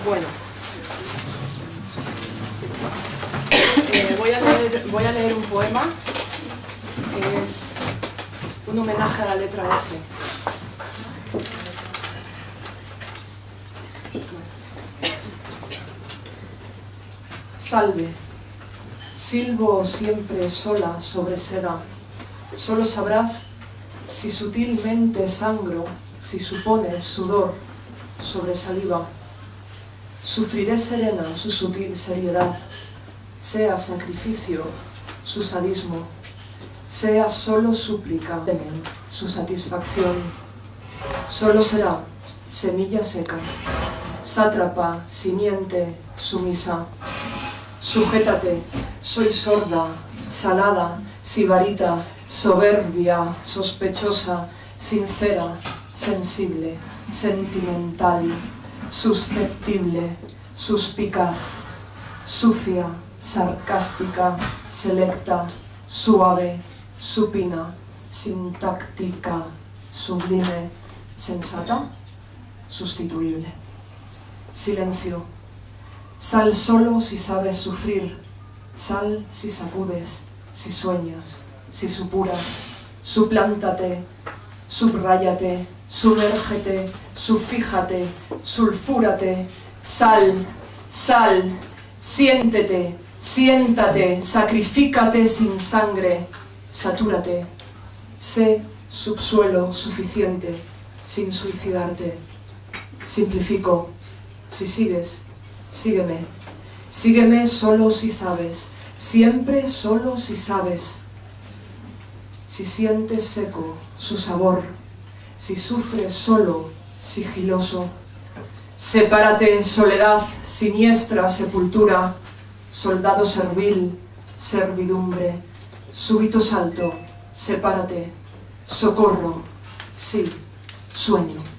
Bueno, voy a leer un poema que es un homenaje a la letra S. Salve, silbo siempre sola sobre seda, solo sabrás si sutilmente sangro, si supones sudor sobre saliva. Sufriré serena su sutil seriedad, sea sacrificio su sadismo, sea solo súplica su satisfacción. Solo será semilla seca, sátrapa, simiente, sumisa. Sujétate, soy sorda, salada, sibarita, soberbia, sospechosa, sincera, sensible, sentimental, susceptible, suspicaz, sucia, sarcástica, selecta, suave, supina, sintáctica, sublime, sensata, sustituible. Silencio. Sal solo si sabes sufrir, sal si sacudes, si sueñas, si supuras, suplántate, subráyate, sumérgete, sufíjate, sulfúrate, sal, sal, siéntete, siéntate, sacrifícate sin sangre, satúrate, sé subsuelo suficiente, sin suicidarte. Simplifico, si sigues, sígueme, sígueme solo si sabes, siempre solo si sabes. Si sientes seco su sabor, si sufres solo, sigiloso. Sepárate, soledad, siniestra sepultura, soldado servil, servidumbre, súbito salto, sepárate, socorro, sí, sueño.